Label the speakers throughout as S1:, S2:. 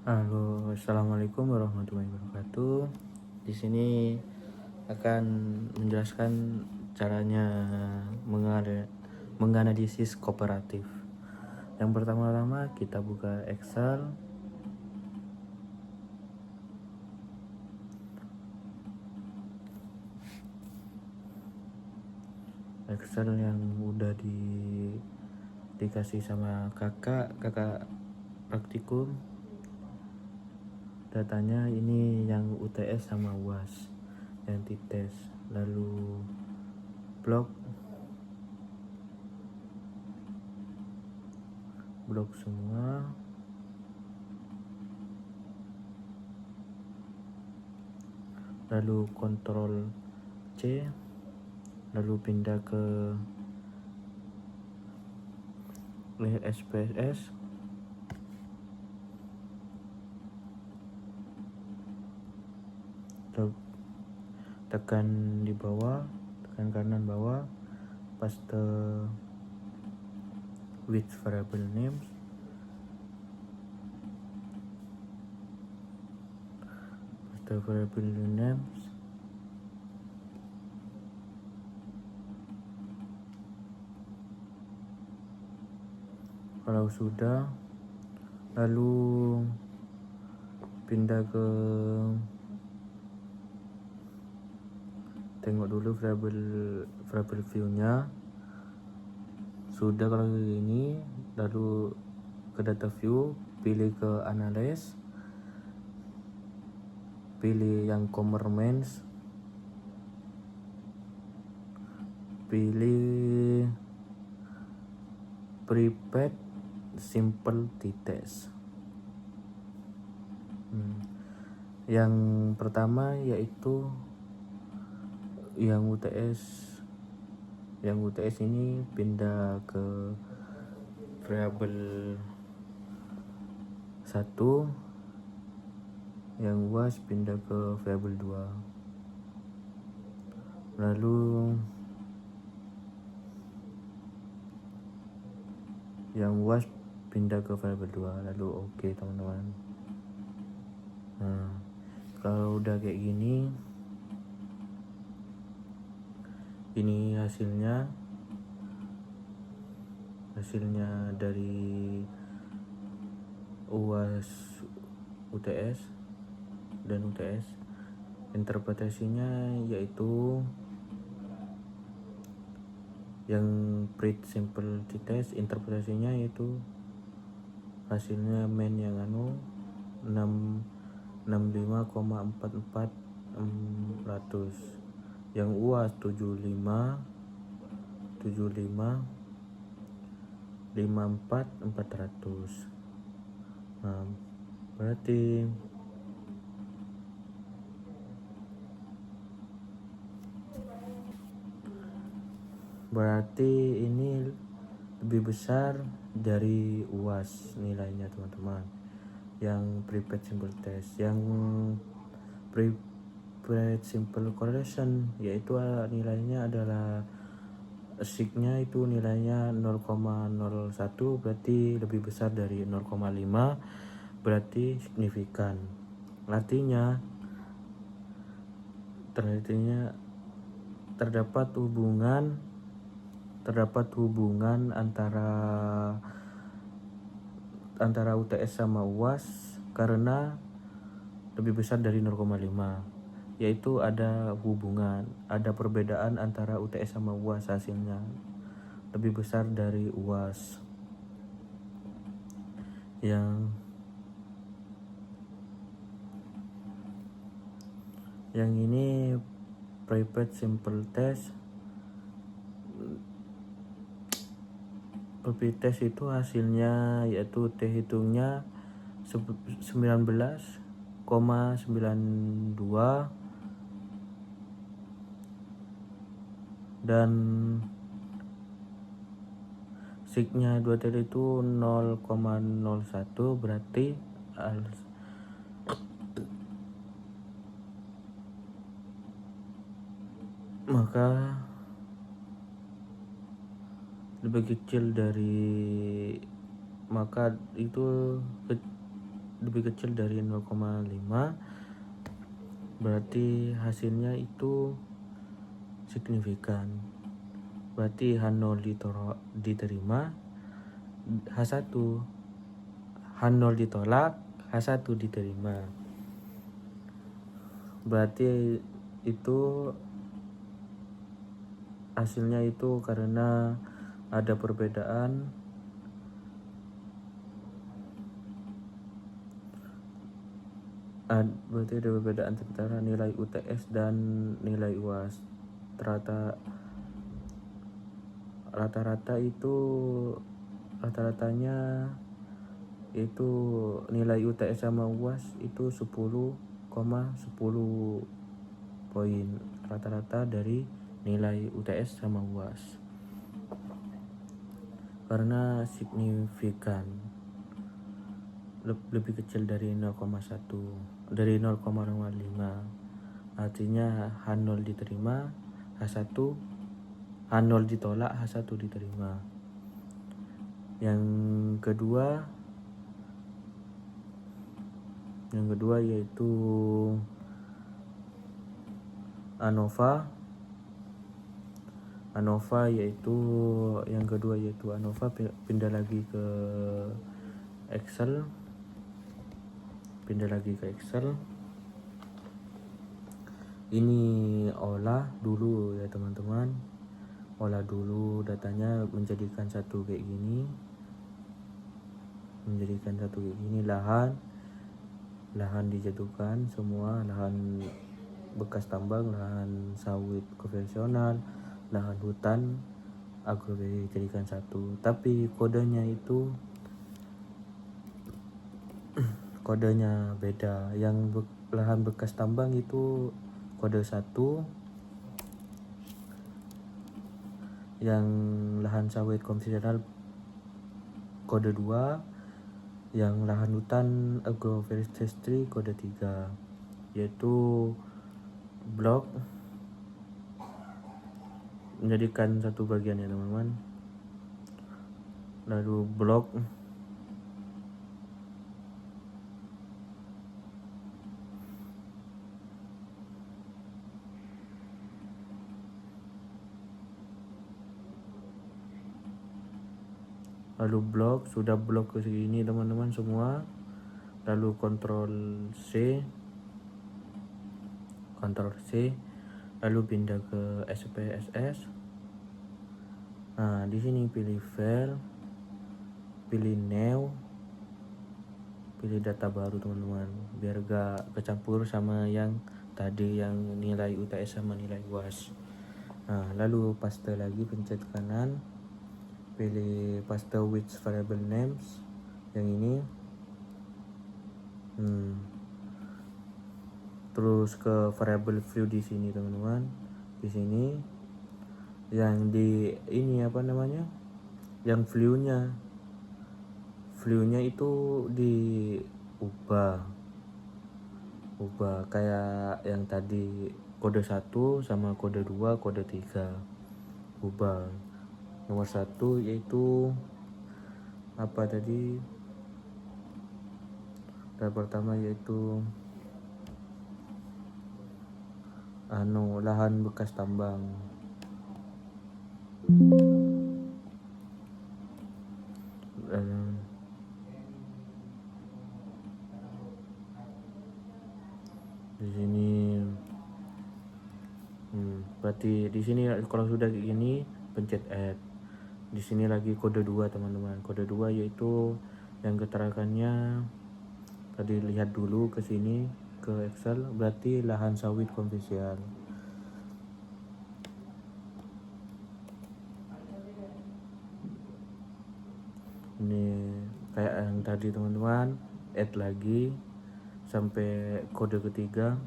S1: Halo, assalamualaikum warahmatullahi wabarakatuh. Di sini akan menjelaskan caranya menganalisis kooperatif. Yang pertama-tama kita buka Excel. Excel yang udah dikasih sama kakak praktikum. Datanya ini yang UTS sama UAS yang dites. Lalu blok semua. Lalu kontrol C, lalu pindah ke SPSS, tekan di bawah, tekan kanan bawah, paste with variable names, kalau sudah, lalu pindah ke tengok dulu variable view-nya. Sudah kalau ini, lalu ke data view, pilih ke analyze, pilih yang commerce, pilih prepaid simple t-test. Yang pertama yaitu yang UTS ini pindah ke variable 1, yang UAS pindah ke variable 2. Lalu yang UAS pindah ke variable 2, lalu oke, teman-teman. Nah, kalau udah kayak gini, ini hasilnya dari UAS, UTS dan UTS. Interpretasinya yaitu yang pread simple t-test, interpretasinya yaitu hasilnya main yang 65,44, yang UAS 54,400. Nah, berarti ini lebih besar dari UAS nilainya, teman-teman. Yang prepaid simple test, yang prepaid simple correlation, yaitu nilainya adalah signya itu nilainya 0,01, berarti lebih besar dari 0,5, berarti signifikan. Artinya terdapat hubungan antara UTS sama UAS karena lebih besar dari 0,5, yaitu ada perbedaan antara UTS sama UAS, hasilnya lebih besar dari UAS. Yang ini prepaid simple test. Prepaid test itu hasilnya yaitu T hitungnya 19,92 dan signya 2T itu 0,01, berarti maka lebih kecil dari, maka itu lebih kecil dari 0,5, berarti hasilnya itu signifikan. Berarti H0 diterima, H1 H0 ditolak, H1 diterima. Berarti itu hasilnya itu karena ada perbedaan berarti ada perbedaan antara nilai UTS dan nilai UAS. Rata-ratanya itu nilai UTS sama UAS itu 10,10 poin rata-rata dari nilai UTS sama UAS. Karena signifikan lebih kecil dari 0,1 dari 0,05, artinya H0 diterima, H0 ditolak, H1 diterima. Yang kedua yaitu ANOVA yaitu yang kedua yaitu ANOVA. Pindah lagi ke Excel. Ini olah dulu ya teman-teman, olah dulu datanya menjadikan satu kayak gini, lahan dijatuhkan semua, lahan bekas tambang, lahan sawit konvensional, lahan hutan agro dijadikan satu, tapi kodenya beda. Yang lahan bekas tambang itu kode 1, yang lahan sawit konvensional kode 2, yang lahan hutan agroforestry kode 3, yaitu blok menjadikan satu bagian ya teman-teman. Lalu blok sudah blok ke sini teman-teman semua. Lalu kontrol C, lalu pindah ke SPSS. Nah, di sini pilih file, pilih new, pilih data baru teman-teman, biar gak kecampur sama yang tadi yang nilai UTS sama nilai UAS. Nah, lalu paste lagi, pencet kanan, pilih paste with variable names yang ini. Terus ke variable view di sini teman-teman. Di sini yang di ini yang view-nya itu diubah kayak yang tadi kode 1 sama kode 2, kode 3 ubah. Nomor 1 yaitu apa tadi? Dan pertama yaitu lahan bekas tambang. Di sini berarti di sini kalau sudah kayak gini pencet add. Di sini lagi kode 2 teman-teman. Kode 2 yaitu yang keterangannya tadi, lihat dulu ke sini ke Excel, berarti lahan sawit konvensional. Ini kayak yang tadi teman-teman, add lagi sampai kode ketiga.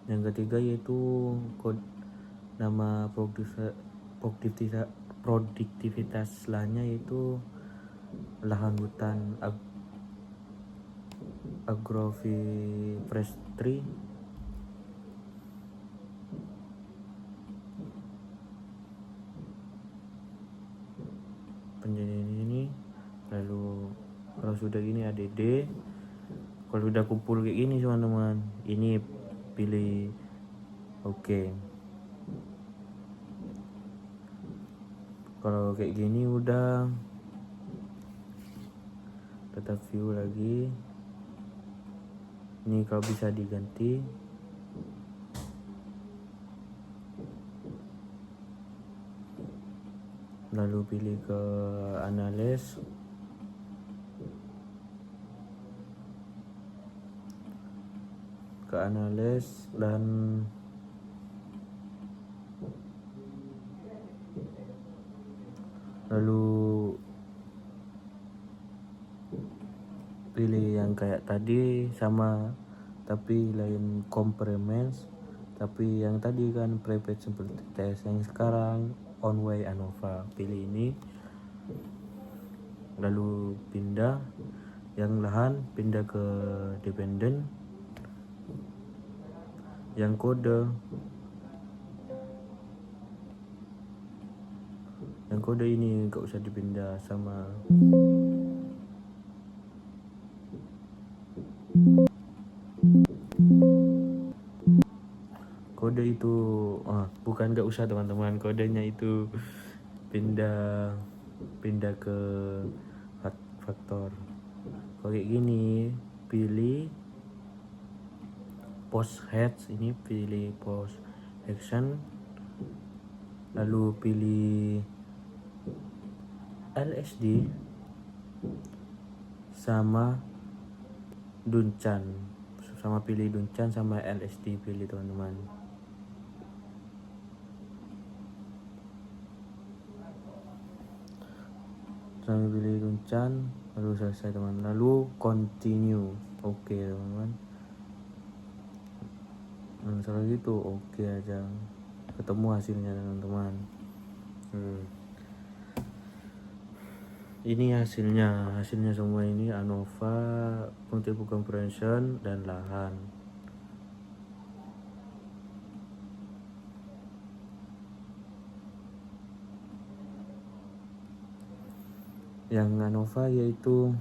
S1: Yang ketiga yaitu nama produktivitas lahannya yaitu lahan hutan agroforestry. sudah gini ADD. Kalau udah kumpul kayak gini teman-teman, ini pilih oke. Kalau kayak gini udah, tetap view lagi. Ini kalau bisa diganti. Lalu pilih ke analis. Dan lalu pilih yang kayak tadi sama tapi lain complements, tapi yang tadi kan private seperti test, yang sekarang Onway ANOVA. Pilih ini, lalu pindah yang lahan, pindah ke dependent. Yang kode ini gak usah dipindah sama kode itu. Bukan gak usah teman-teman, kodenya itu pindah ke faktor. Kalau kayak gini pilih post heads, ini pilih post action, lalu pilih LSD sama Duncan, pilih Duncan sama LSD, pilih teman-teman. Sampai pilih Duncan, lalu selesai teman, lalu continue. Oke teman-teman. Kalau gitu oke aja, ketemu hasilnya teman-teman. Ini hasilnya semua ini ANOVA, multiple comprehension dan lahan. Yang ANOVA yaitu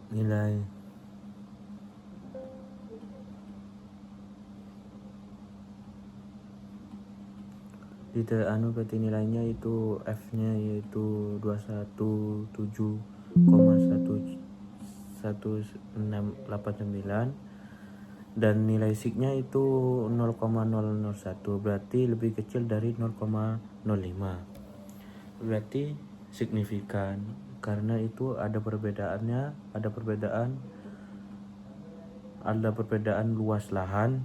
S1: nilai berarti nilainya itu F-nya yaitu 217,1689 dan nilai SIG-nya itu 0,001, berarti lebih kecil dari 0,05. Berarti signifikan, karena itu ada perbedaan luas lahan.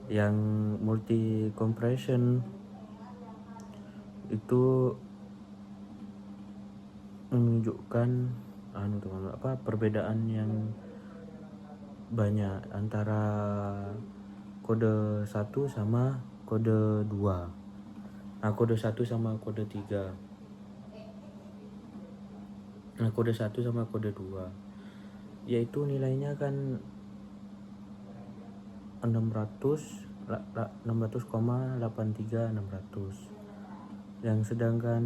S1: Yang multi compression itu menunjukkan perbedaan yang banyak antara kode 1 sama kode 2. Kode 1 sama kode 3. Kode 1 sama kode 2 yaitu nilainya kan 600,83 yang sedangkan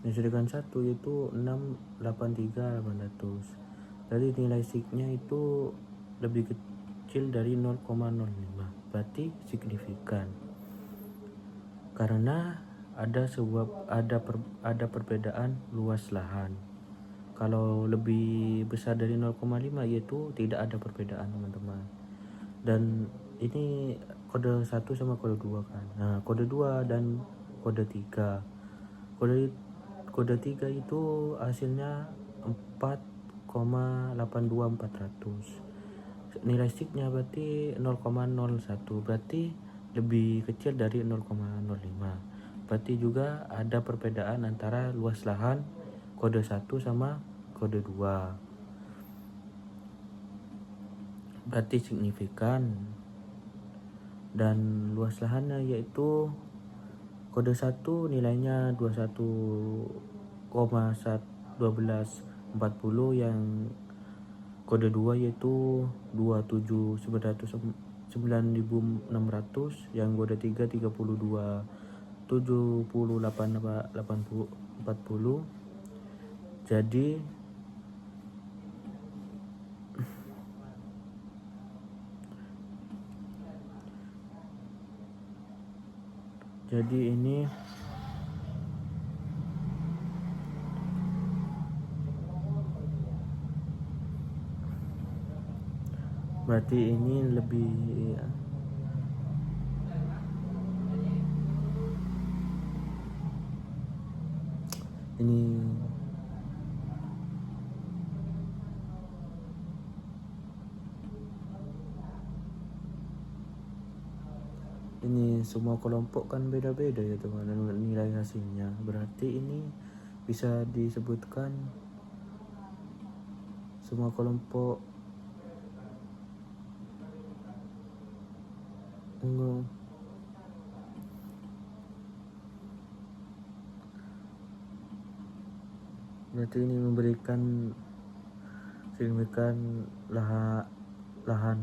S1: 1 itu 683,800. Jadi nilai SIG-nya itu lebih kecil dari 0,05, berarti signifikan. Karena ada perbedaan luas lahan. Kalau lebih besar dari 0,5 yaitu tidak ada perbedaan teman-teman. Dan ini kode 1 sama kode 2 kan. Kode 2 dan kode 3. Kode 3 itu hasilnya 4,82400. Nilai SIG-nya berarti 0,01, berarti lebih kecil dari 0,05. Berarti juga ada perbedaan antara luas lahan kode 1 sama kode 2. Berarti signifikan. Dan luas lahannya yaitu kode 1 nilainya 21,1 1240, yang kode 2 yaitu 27.900, yang kode 3 32.78.80. Jadi ini berarti ini lebih ini semua kelompok kan beda-beda ya teman-teman nilai hasilnya. Berarti ini bisa disebutkan semua kelompok berarti ini memberikan signifikan lahan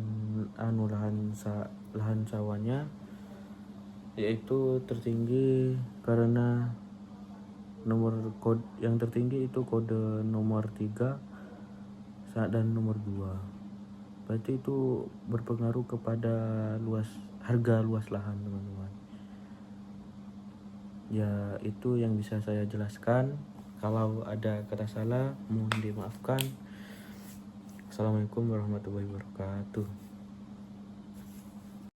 S1: sawahnya yaitu tertinggi karena nomor kode yang tertinggi itu kode nomor 3 dan nomor 2. Berarti itu berpengaruh kepada harga luas lahan teman-teman. Ya itu yang bisa saya jelaskan. Kalau ada kata salah mohon dimaafkan. Assalamualaikum warahmatullahi wabarakatuh.